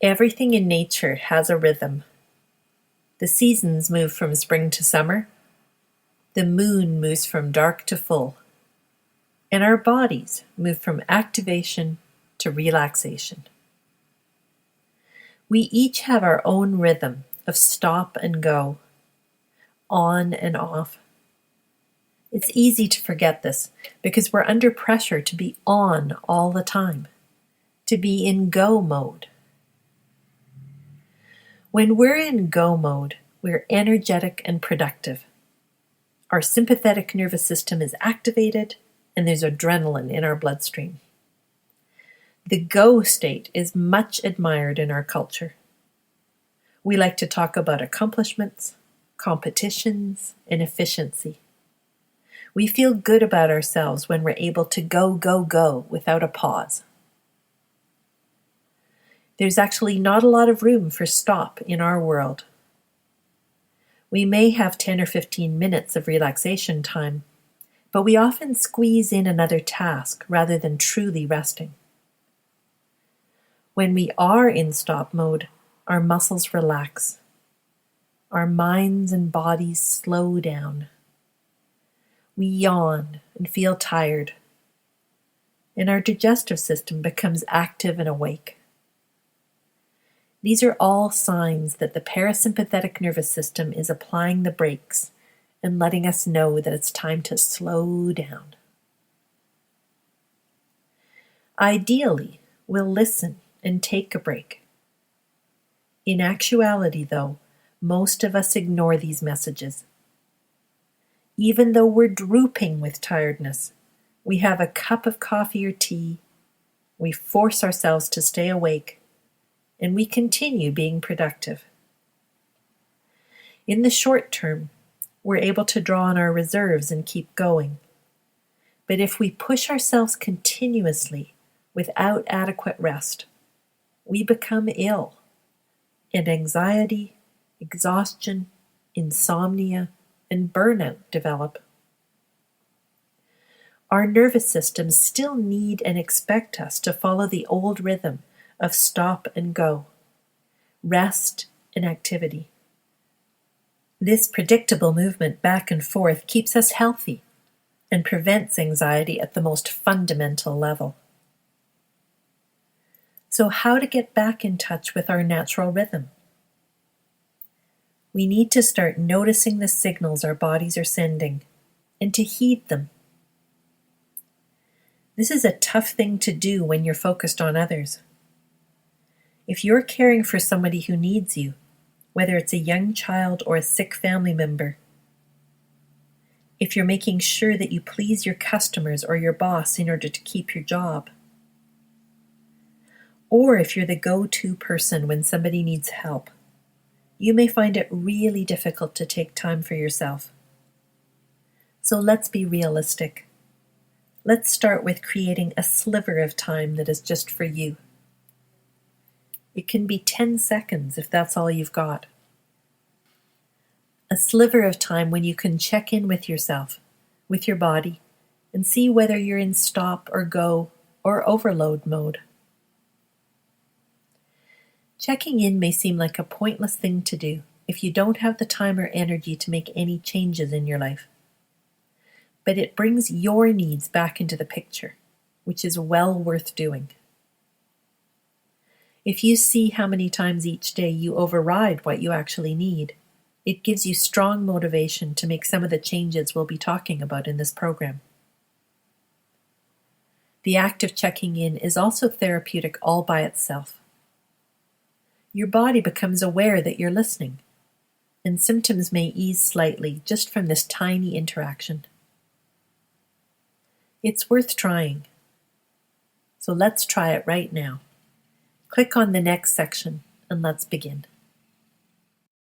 Everything in nature has a rhythm. The seasons move from spring to summer. The moon moves from dark to full. And our bodies move from activation to relaxation. We each have our own rhythm of stop and go, on and off. It's easy to forget this because we're under pressure to be on all the time, to be in go mode. When we're in go mode, we're energetic and productive. Our sympathetic nervous system is activated and there's adrenaline in our bloodstream. The go state is much admired in our culture. We like to talk about accomplishments, competitions, and efficiency. We feel good about ourselves when we're able to go, go, go without a pause. There's actually not a lot of room for stop in our world. We may have 10 or 15 minutes of relaxation time, but we often squeeze in another task rather than truly resting. When we are in stop mode, our muscles relax. Our minds and bodies slow down. We yawn and feel tired, and our digestive system becomes active and awake. These are all signs that the parasympathetic nervous system is applying the brakes and letting us know that it's time to slow down. Ideally, we'll listen and take a break. In actuality, though, most of us ignore these messages. Even though we're drooping with tiredness, we have a cup of coffee or tea, we force ourselves to stay awake, and we continue being productive. In the short term, we're able to draw on our reserves and keep going. But if we push ourselves continuously without adequate rest, we become ill, and anxiety, exhaustion, insomnia, and burnout develop. Our nervous systems still need and expect us to follow the old rhythm of stop and go, rest and activity. This predictable movement back and forth keeps us healthy and prevents anxiety at the most fundamental level. So how to get back in touch with our natural rhythm? We need to start noticing the signals our bodies are sending and to heed them. This is a tough thing to do when you're focused on others. If you're caring for somebody who needs you, whether it's a young child or a sick family member, if you're making sure that you please your customers or your boss in order to keep your job, or if you're the go-to person when somebody needs help, you may find it really difficult to take time for yourself. So let's be realistic. Let's start with creating a sliver of time that is just for you. It can be 10 seconds if that's all you've got. A sliver of time when you can check in with yourself, with your body, and see whether you're in stop or go or overload mode. Checking in may seem like a pointless thing to do if you don't have the time or energy to make any changes in your life. But it brings your needs back into the picture, which is well worth doing. If you see how many times each day you override what you actually need, it gives you strong motivation to make some of the changes we'll be talking about in this program. The act of checking in is also therapeutic all by itself. Your body becomes aware that you're listening, and symptoms may ease slightly just from this tiny interaction. It's worth trying. So let's try it right now. Click on the next section and let's begin.